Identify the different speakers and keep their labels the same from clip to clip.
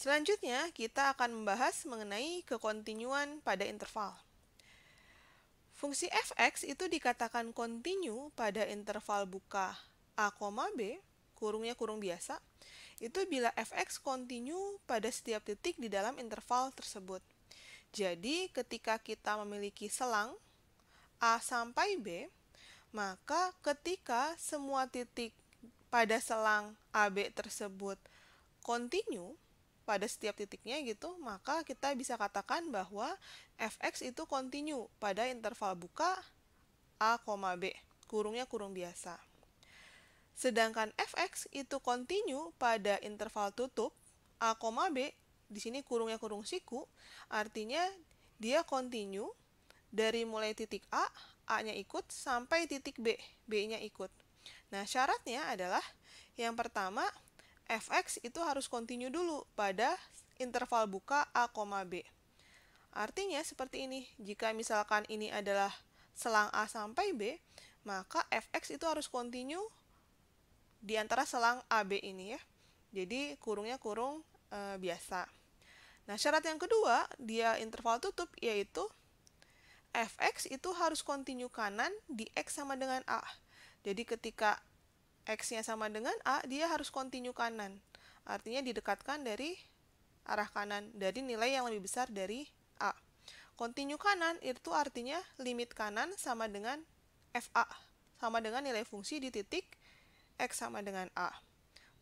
Speaker 1: Selanjutnya, kita akan membahas mengenai kekontinuan pada interval. Fungsi f(x) itu dikatakan kontinu pada interval buka a, b, kurungnya kurung biasa, itu bila f(x) kontinu pada setiap titik di dalam interval tersebut. Jadi, ketika kita memiliki selang a sampai b, maka ketika semua titik pada selang AB tersebut kontinu pada setiap titiknya gitu, maka kita bisa katakan bahwa f(x) itu kontinu pada interval buka a, b, kurungnya kurung biasa. Sedangkan f(x) itu kontinu pada interval tutup a, b, di sini kurungnya kurung siku, artinya dia kontinu dari mulai titik A-nya ikut, sampai titik B, B-nya ikut. Nah, syaratnya adalah yang pertama, f(x) itu harus kontinu dulu pada interval buka A, B. Artinya seperti ini, jika misalkan ini adalah selang A sampai B, maka f(x) itu harus kontinu di antara selang AB ini ya. Jadi kurungnya kurung biasa. Nah, syarat yang kedua, dia interval tutup, yaitu f(x) itu harus kontinu kanan di x sama dengan A. Jadi ketika x-nya sama dengan A, dia harus kontinu kanan. Artinya didekatkan dari arah kanan, dari nilai yang lebih besar dari A. Kontinu kanan itu artinya limit kanan sama dengan FA, sama dengan nilai fungsi di titik x sama dengan A.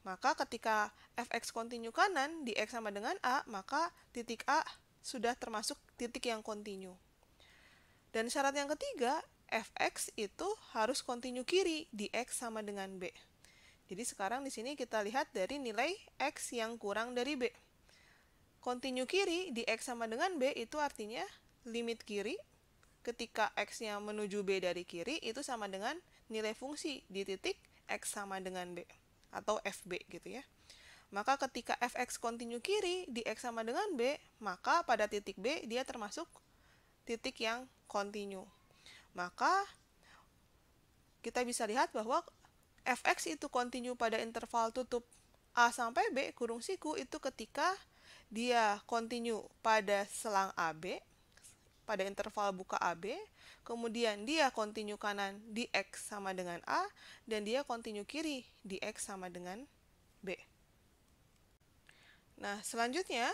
Speaker 1: Maka ketika f(x) kontinu kanan di x sama dengan A, maka titik A sudah termasuk titik yang kontinu. Dan syarat yang ketiga, f(x) itu harus kontinu kiri di x sama dengan b. Jadi sekarang di sini kita lihat dari nilai x yang kurang dari b. Kontinu kiri di x sama dengan b itu artinya limit kiri ketika x-nya menuju b dari kiri itu sama dengan nilai fungsi di titik x sama dengan b atau fb gitu ya. Maka ketika f(x) kontinu kiri di x sama dengan b, maka pada titik b dia termasuk titik yang kontinu. Maka kita bisa lihat bahwa f(x) itu kontinu pada interval tutup a sampai b kurung siku itu ketika dia kontinu pada selang AB, pada interval buka AB, kemudian dia kontinu kanan di x sama dengan A, dan dia kontinu kiri di x sama dengan B. Nah, selanjutnya,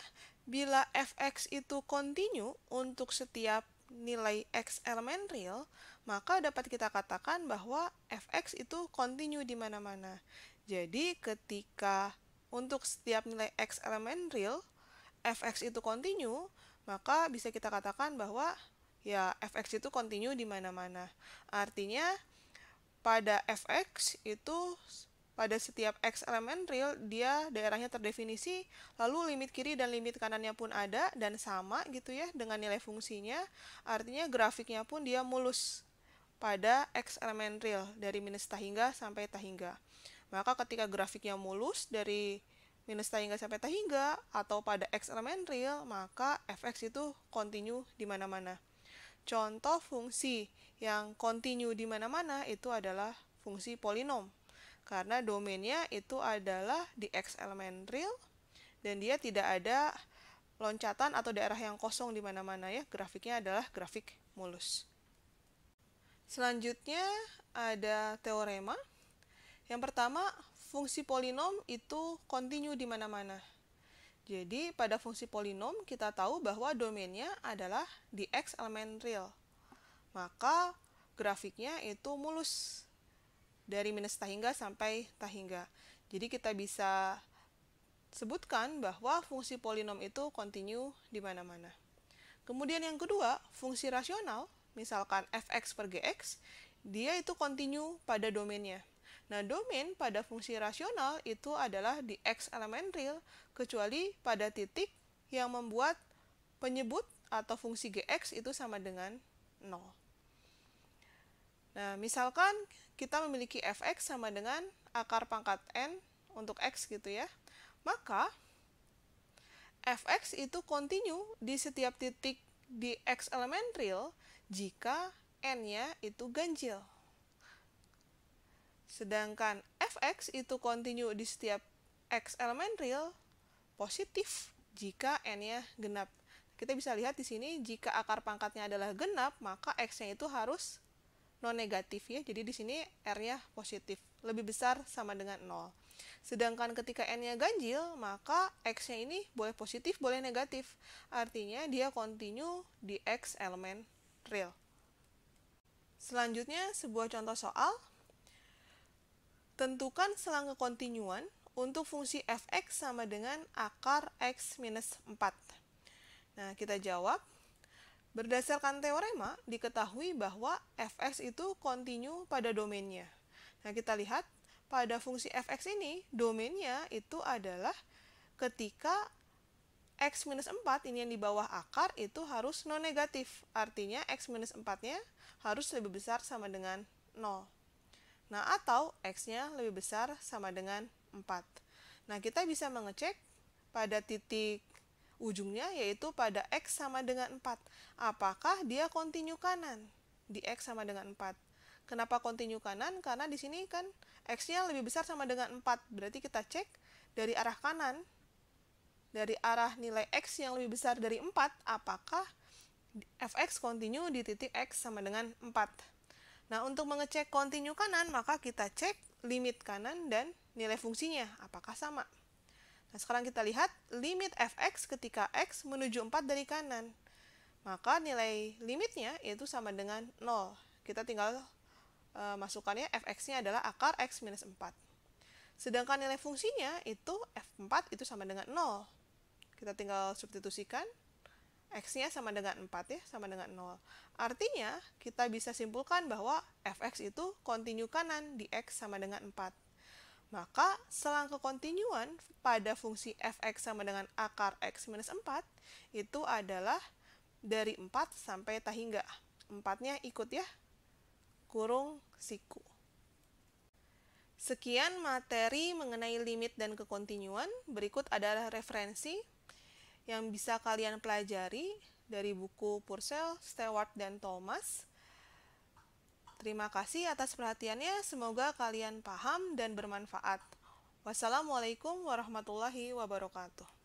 Speaker 1: bila f(x) itu kontinu untuk setiap nilai x elemen real, maka dapat kita katakan bahwa f(x) itu kontinu di mana-mana. Jadi, ketika untuk setiap nilai x elemen real, f(x) itu kontinu, maka bisa kita katakan bahwa ya f(x) itu kontinu di mana-mana. Artinya, pada f(x) itu pada setiap x elemen real, dia daerahnya terdefinisi, lalu limit kiri dan limit kanannya pun ada, dan sama gitu ya dengan nilai fungsinya. Artinya grafiknya pun dia mulus pada x elemen real, dari minus tahingga sampai tahingga. Maka ketika grafiknya mulus dari minus tahingga sampai tahingga, atau pada x elemen real, maka f(x) itu kontinu di mana-mana. Contoh fungsi yang kontinu di mana-mana itu adalah fungsi polinom. Karena domainnya itu adalah di x elemen real, dan dia tidak ada loncatan atau daerah yang kosong di mana-mana ya. Grafiknya adalah grafik mulus. Selanjutnya ada teorema. Yang pertama, fungsi polinom itu kontinu di mana-mana. Jadi pada fungsi polinom kita tahu bahwa domainnya adalah di x elemen real. Maka grafiknya itu mulus dari minus tahingga sampai tahingga. Jadi kita bisa sebutkan bahwa fungsi polinom itu kontinu di mana-mana. Kemudian yang kedua, fungsi rasional, misalkan f(x) per gx, dia itu kontinu pada domainnya. Nah, domain pada fungsi rasional itu adalah di x elemen real, kecuali pada titik yang membuat penyebut atau fungsi gx itu sama dengan 0. Nah, misalkan kita memiliki f(x) sama dengan akar pangkat n untuk x gitu ya. Maka f(x) itu kontinu di setiap titik di x elemen real jika n-nya itu ganjil. Sedangkan f(x) itu kontinu di setiap x elemen real positif jika n-nya genap. Kita bisa lihat di sini, jika akar pangkatnya adalah genap, maka x-nya itu harus non-negatif ya. Jadi di sini r-nya positif, lebih besar sama dengan 0. Sedangkan ketika n-nya ganjil, maka x-nya ini boleh positif, boleh negatif. Artinya dia kontinu di x elemen real. Selanjutnya, sebuah contoh soal. Tentukan selang kekontinuan untuk fungsi f(x) sama dengan akar x minus 4. Nah, kita jawab. Berdasarkan teorema, diketahui bahwa f(x) itu kontinu pada domainnya. Nah, kita lihat pada fungsi f(x) ini, domainnya itu adalah ketika x minus 4, ini yang di bawah akar, itu harus non-negatif. Artinya, x minus 4-nya harus lebih besar sama dengan 0. Nah, atau x-nya lebih besar sama dengan 4. Nah, kita bisa mengecek pada titik ujungnya, yaitu pada x sama dengan 4. Apakah dia kontinu kanan di x sama dengan 4? Kenapa kontinu kanan? Karena di sini kan x-nya lebih besar sama dengan 4. Berarti kita cek dari arah kanan, dari arah nilai x yang lebih besar dari 4, apakah f(x) kontinu di titik x sama dengan 4. Nah, untuk mengecek kontinu kanan, maka kita cek limit kanan dan nilai fungsinya, apakah sama. Nah, sekarang kita lihat limit f(x) ketika x menuju 4 dari kanan. Maka nilai limitnya itu sama dengan 0. Kita tinggal masukkannya f(x)-nya adalah akar x minus 4. Sedangkan nilai fungsinya itu f4 itu sama dengan 0. Kita tinggal substitusikan. X-nya sama dengan 4 ya, sama dengan 0. Artinya, kita bisa simpulkan bahwa f(x) itu kontinu kanan di x sama dengan 4. Maka, selang kekontinuan pada fungsi f(x) sama dengan akar x minus 4 itu adalah dari 4 sampai tahingga. 4-nya ikut ya, kurung siku. Sekian materi mengenai limit dan kekontinuan. Berikut adalah referensi yang bisa kalian pelajari dari buku Purcell, Stewart, dan Thomas. Terima kasih atas perhatiannya, semoga kalian paham dan bermanfaat. Wassalamualaikum warahmatullahi wabarakatuh.